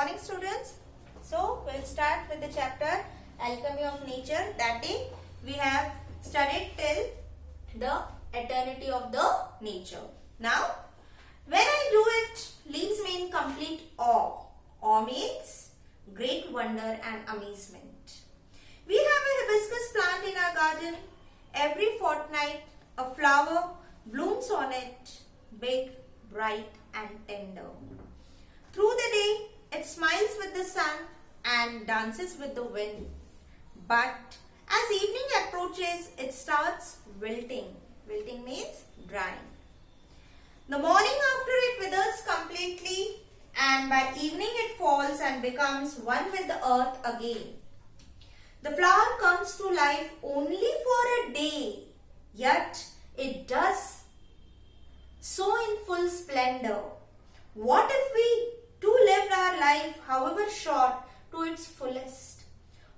morning, students. So we'll start with the chapter Alchemy of Nature. That day we have studied till the eternity of the nature. Now when I do it, leaves me in complete awe. Awe means great wonder and amazement. We have a hibiscus plant in our garden. Every fortnight a flower blooms on it, big, bright and tender. Through the day, it smiles with the sun and dances with the wind. But as evening approaches, it starts wilting. Wilting means drying. The morning after it withers completely, and by evening it falls and becomes one with the earth again. The flower comes to life only for a day, yet it does so in full splendor. What if we too lived our life, however short, to its fullest?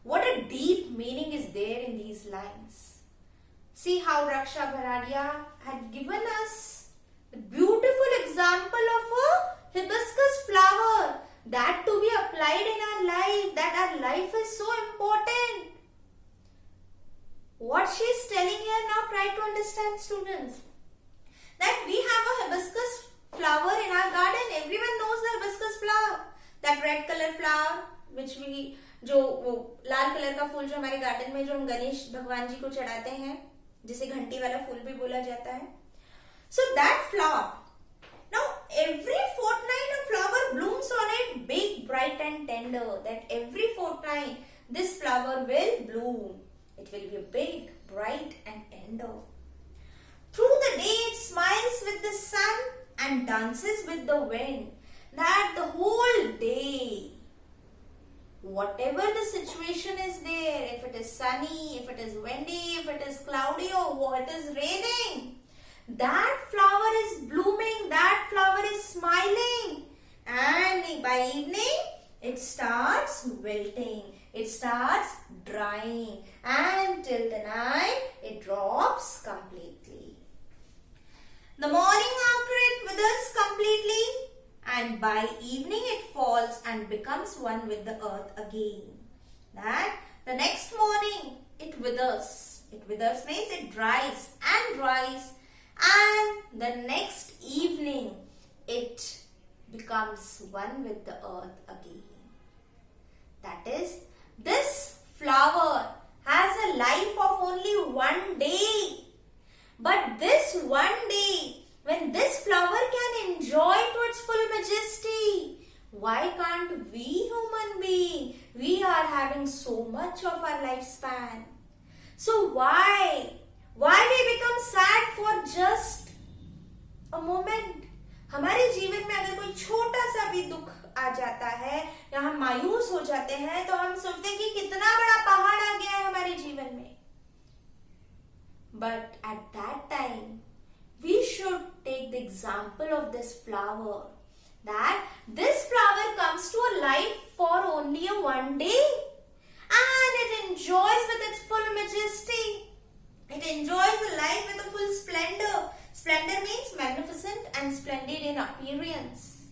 What a deep meaning is there in these lines. See how Raksha Bharadia had given us a beautiful example of a hibiscus flower that to be applied in our life, that our life is so important. What she is telling here now, try to understand, students. That we have a hibiscus flower in our garden. Everyone knows the hibiscus flower. That red color flower which we जो वो लाल colour का फूल जो हमारे garden में जो हम गणेश भगवान जी को चढ़ाते हैं, जिसे घंटी वाला फूल भी बोला जाता है. So that flower. Now every fortnight a flower blooms on it, big, bright and tender. That every fortnight this flower will bloom. It will be big, bright and tender. Through the day it smiles with the sun and dances with the wind. That the whole day, whatever the situation is there, if it is sunny, if it is windy, if it is cloudy or it is raining, that flower is blooming, that flower is smiling, and by evening it starts wilting, it starts drying, and till the night it drops completely. The morning after it withers completely, and by evening it falls and becomes one with the earth again. That the next morning it withers. It withers means it dries and dries, and the next evening it becomes one with the earth again. That is, this flower has a life of only one day. But this one day, when this flower can enjoy to its full majesty, why can't we human beings? We are having so much of our lifespan. So why we become sad for just a moment? हमारे जीवन में अगर कोई छोटा सा भी दुख आ जाता है या हम मायूस हो जाते हैं तो हम सोचते हैं कि कितना बड़ा पहाड़ आ गया है हमारे जीवन में. But at that time, we should take the example of this flower. That this flower comes to a life for only a one day. And it enjoys with its full majesty. It enjoys the life with a full splendor. Splendor means magnificent and splendid in appearance.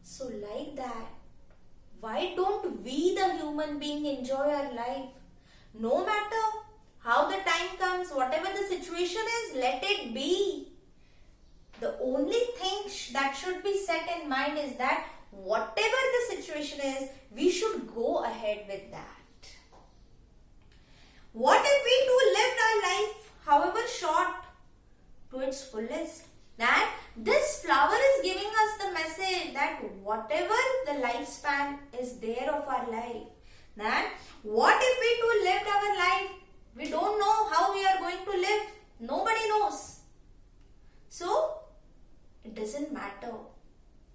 So like that, why don't we the human being enjoy our life? No matter how the time comes, whatever the situation is, let it be. The only thing that should be set in mind is that whatever the situation is, we should go ahead with that. What if we too lived our life, however short, to its fullest? That this flower is giving us the message that whatever the lifespan is there of our life, that what if we too lived our life? We don't know how we are going to live. Nobody knows. So, it doesn't matter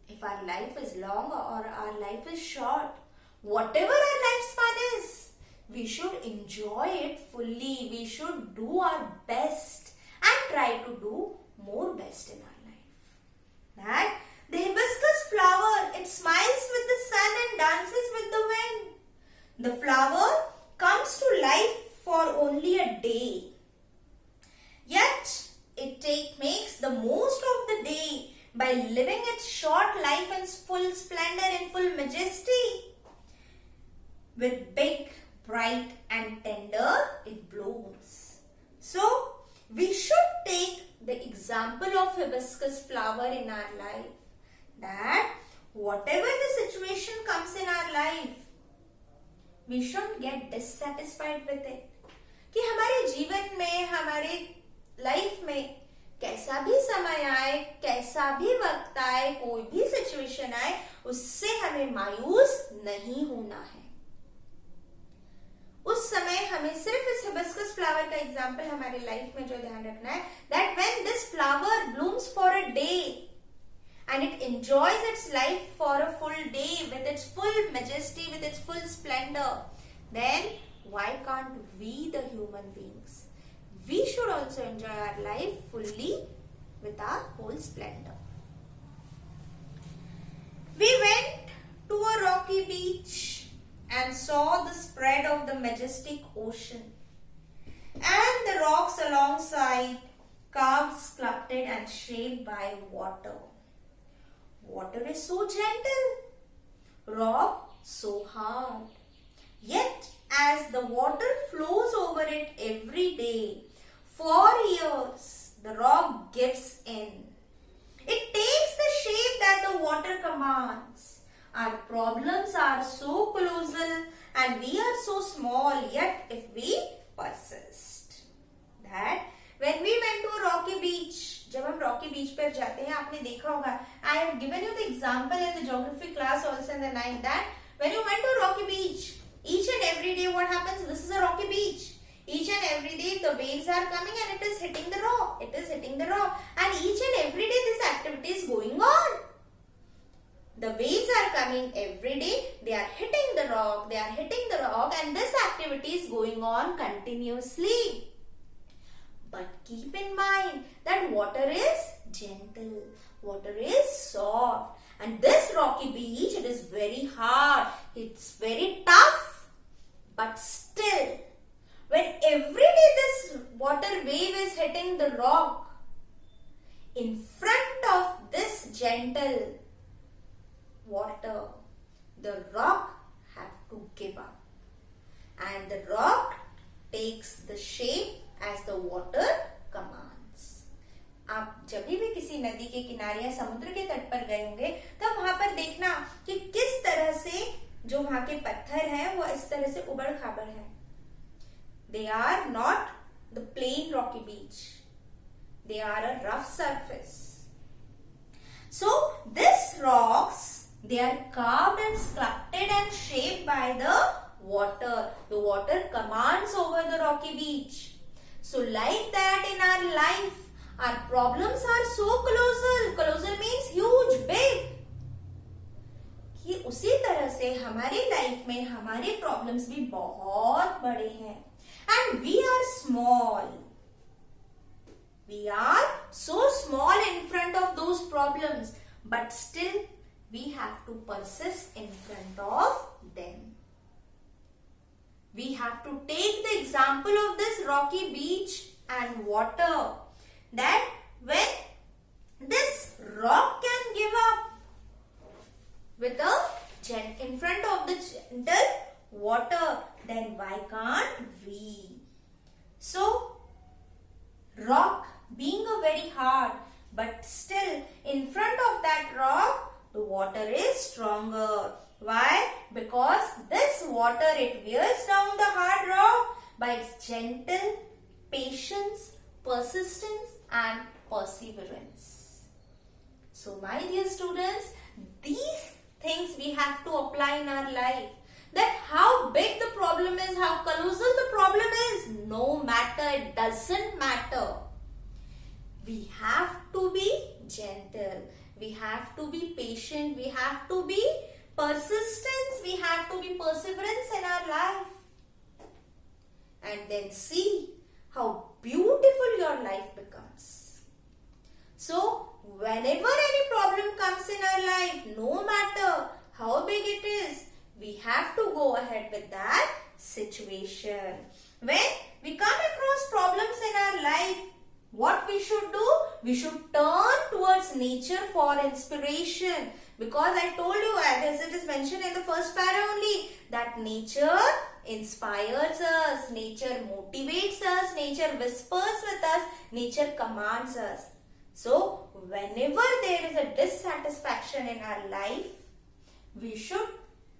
if our life is long or our life is short. Whatever our lifespan is, we should enjoy it fully. We should do our best and try to do more best in our life. That the hibiscus flower, it smiles with the sun and dances with the wind. The flower comes to life for only a day. Yet it makes the most of the day by living its short life in full splendor, in full majesty. With big, bright and tender, it blooms. So, we should take the example of hibiscus flower in our life. That whatever the situation comes in our life, we shouldn't get dissatisfied with it. कि हमारे जीवन में, हमारे life में कैसा भी समय आए, कैसा भी वक्त आए, कोई भी सिचुएशन आए, उससे हमें मायूस नहीं होना है. उस समय हमें सिर्फ इस हिबिस्कस फ्लावर का एग्जाम्पल हमारे लाइफ में जो ध्यान रखना है, that when this flower blooms for a day and it enjoys its life for a full day with its full majesty, with its full splendor, then why can't we, the human beings, we should also enjoy our life fully with our whole splendor. We went to a rocky beach and saw the spread of the majestic ocean and the rocks alongside, carved, sculpted and shaped by water. Water is so gentle, rock so hard. Yet as the water flows over it every day, for years the rock gives in. It takes the shape that the water commands. Our problems are so colossal and we are so small, yet if we persist. That when we went to a rocky beach, जब हम rocky beach पर जाते हैं, आपने देखा होगा, I have given you the example in the geography class also in the 9th, that when you went to a rocky beach, each and every day what happens? This is a rocky beach. Each and every day the waves are coming and it is hitting the rock. It is hitting the rock. And each and every day this activity is going on. The waves are coming every day. They are hitting the rock. They are hitting the rock and this activity is going on continuously. But keep in mind that water is gentle. Water is soft. And this rocky beach, it is very hard. It's very tough. But still, when every day this water wave is hitting the rock, in front of this gentle water, the rock have to give up. And the rock takes the shape as the water commands. आप जब भी किसी नदी के किनारे या समुद्र के तट पर गए होंगे, तब वहां पर देखना कि किस तरह से जो वहां के पत्थर हैं वो इस तरह से उबड़ खाबड़ हैं. They are not the plain rocky beach. They are a rough surface. So these rocks, they are carved and sculpted and shaped by the water. The water commands over the rocky beach. So like that in our life, our problems are so colossal. Colossal means huge, big. कि उसी तरह से हमारी life में हमारे problems भी बहुत बड़े हैं. And we are small. We are so small in front of those problems. But still, we have to persist in front of them. We have to take the example of this rocky beach and water. That when this rock can give up with in front of the gentle water, then why can't we? So, rock being a very hard, but still in front of that rock, the water is stronger. Why? Because this water, it wears down the hard rock by its gentle patience, persistence and perseverance. So my dear students, these things we have to apply in our life. That how big the problem is, how colossal the problem is, no matter, it doesn't matter. We have to be gentle. We have to be patient. We have to be persistent. We have to be perseverance in our life. And then see how beautiful your life becomes. So, whenever any problem comes in our life, no matter how big it is, we have to go ahead with that situation. When we come across problems in our life, what we should do? we should turn towards nature for inspiration. Because I told you, as it is mentioned in the first para only, that nature inspires us, nature motivates us, nature whispers with us, nature commands us. So, whenever there is a dissatisfaction in our life, we should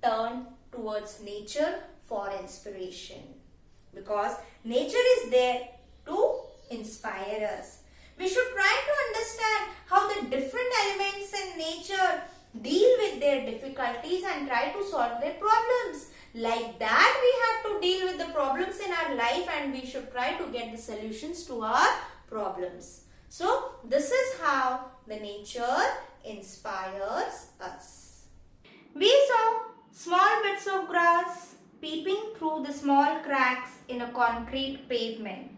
turn towards nature for inspiration. Because nature is there to inspire us. We should try to understand how the different elements in nature deal with their difficulties and try to solve their problems. Like that, we have to deal with the problems in our life, and we should try to get the solutions to our problems. So, this is how the nature inspires us. We saw small bits of grass peeping through the small cracks in a concrete pavement.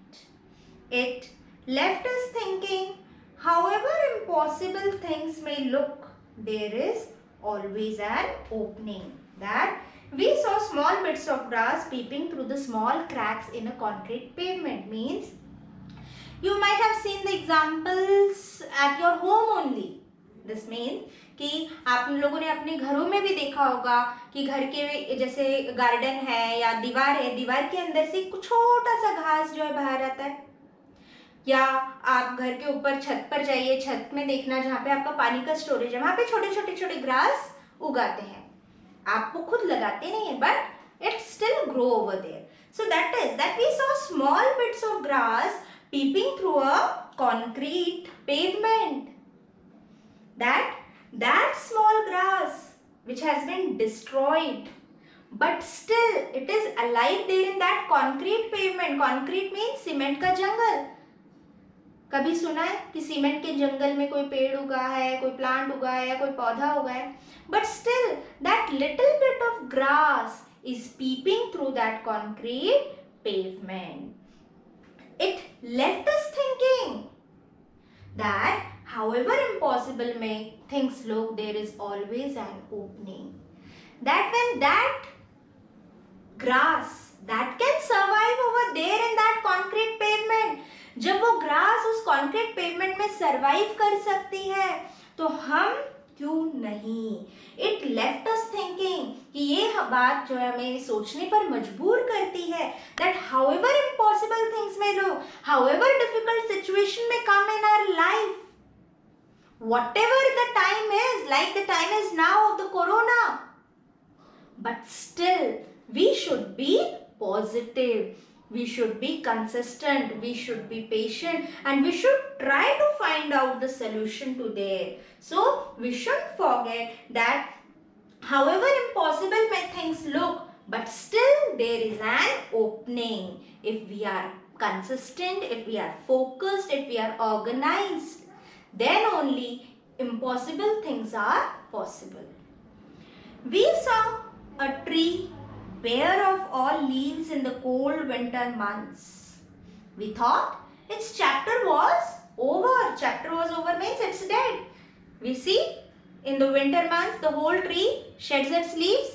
It left us thinking, however impossible things may look, there is always an opening. That we saw small bits of grass peeping through the small cracks in a concrete pavement means you might have seen the examples at your home only. This means कि आप लोगों ने अपने घरों में भी देखा होगा कि घर के जैसे गार्डन है या दीवार है, दीवार के अंदर से कुछ छोटा सा घास जो है बाहर आता है, या आप घर के ऊपर छत पर जाइए, छत में देखना जहाँ पे आपका पानी का स्टोरेज है, वहाँ पे छोटे छोटे छोटे ग्रास उगाते हैं. आप वो खुद लगाते नहीं है, but it still grow over there. So that is that we saw small bits of grass peeping through a concrete pavement. That small grass which has been destroyed, but still it is alive there in that concrete pavement. Concrete means cement का जंगल. कभी सुना है कि cement के जंगल में कोई पेड़ उगा है, कोई प्लांट उगा है या कोई पौधा उगा है? But still that little bit of grass is peeping through that concrete pavement. It left us thinking that however impossible may things look, there is always an opening. That when that grass that can survive over there in that concrete pavement, जब वो grass उस concrete pavement में survive कर सकती है, तो हम क्यों नहीं? It left us thinking कि ये बात जो है हमें सोचने पर मजबूर करती है that however impossible things may look, however difficult situation may come in our life, whatever the time is, like the time is now of the corona, but still we should be positive, we should be consistent, we should be patient, and we should try to find out the solution to there. So we shouldn't forget that however impossible may things look, but still there is an opening. If we are consistent, if we are focused, if we are organized, then only impossible things are possible. We saw a tree bare of all leaves in the cold winter months. We thought its chapter was over. Chapter was over means it's dead. We see in the winter months the whole tree sheds its leaves.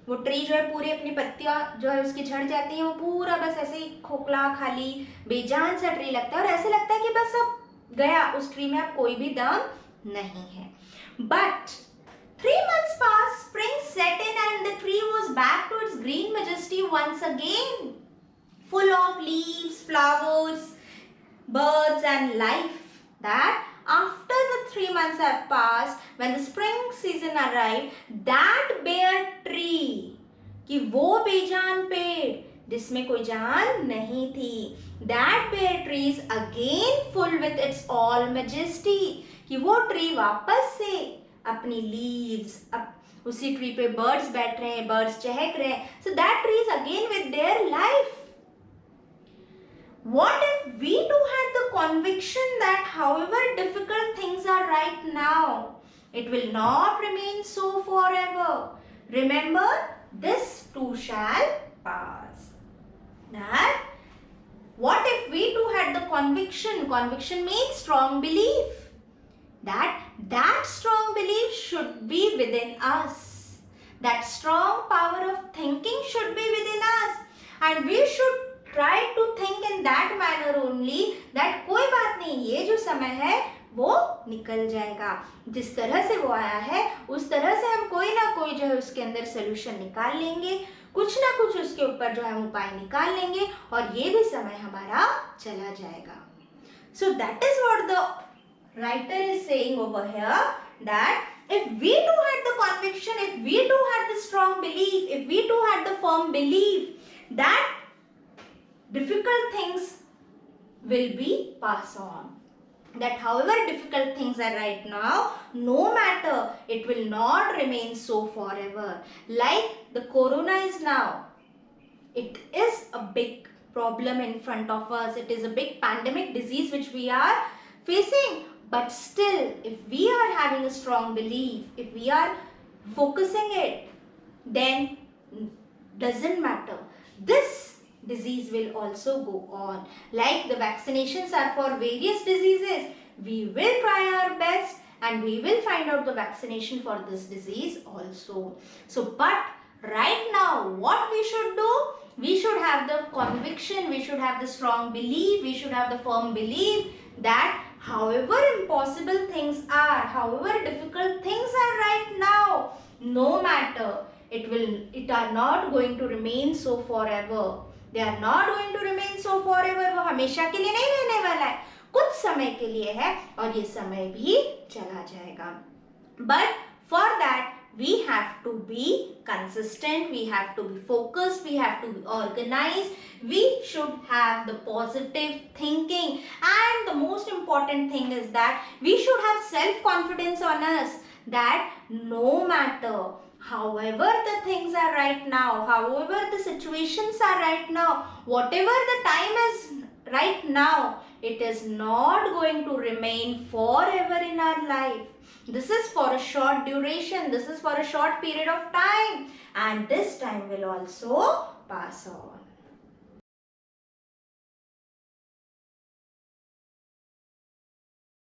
वो tree जो है पूरी अपनी पत्तियां जो है उसकी झड़ जाती हैं, वो पूरा बस ऐसे ही खोखला खाली बेजान सा ट्री लगता है और ऐसे लगता है कि बस अब गया, उस ट्री में अब कोई भी दम नहीं है. But 3 months passed, spring set in and the tree was back to its green majesty once again, full of leaves, flowers, birds and life. That after the 3 months have passed, when the spring season arrived, that bare tree, कि वो बेजान पेड़ जिसमें कोई जान नहीं थी, that bare tree is again full with its all majesty, कि वो ट्री वापस से अपनी लीव्स, उसी ट्री पे बर्ड्स बैठ रहे हैं, बर्ड्स चहक रहे हैं. So that tree is again with their life. What if we too had the conviction that however difficult things are right now, it will not remain so forever. Remember, this too shall pass. That what if we too had the conviction? Conviction means strong belief. That strong belief should be within us. That strong power of thinking should be within us. And we should try to think in that manner matter only that कोई बात नहीं, ये जो समय है वो निकल जाएगा, जिस तरह से वो आया है उस तरह से हम कोई ना कोई जो है उसके अंदर सोल्यूशन निकाल लेंगे, कुछ ना कुछ उसके ऊपर जो है हम उपाय निकाल लेंगे और ये भी समय हमारा चला जाएगा. So that is what the writer is saying over here, that if we too had the conviction, if we too had the strong belief, if we too had the firm belief that difficult things will be passed on, that however difficult things are right now, no matter, it will not remain so forever. Like the corona is now, it is a big problem in front of us. It is a big pandemic disease which we are facing. But still, if we are having a strong belief, if we are focusing it, then doesn't matter. This disease will also go on. Like the vaccinations are for various diseases, we will try our best and we will find out the vaccination for this disease also. So, but right now, what we should do? We should have the conviction, we should have the strong belief, we should have the firm belief that however impossible things are, however difficult things are right now, no matter, it are not going to remain so forever. They are not going to remain so forever. वो हमेशा के लिए नहीं रहने वाला है, कुछ समय के लिए है और ये समय भी चला जाएगा. But for that we have to be consistent, we have to be focused, we have to be organized, we should have the positive thinking, and the most important thing is that we should have self-confidence on us that no matter however the things are right now, however the situations are right now, whatever the time is right now, it is not going to remain forever in our life. This is for a short duration, this is for a short period of time, and this time will also pass on.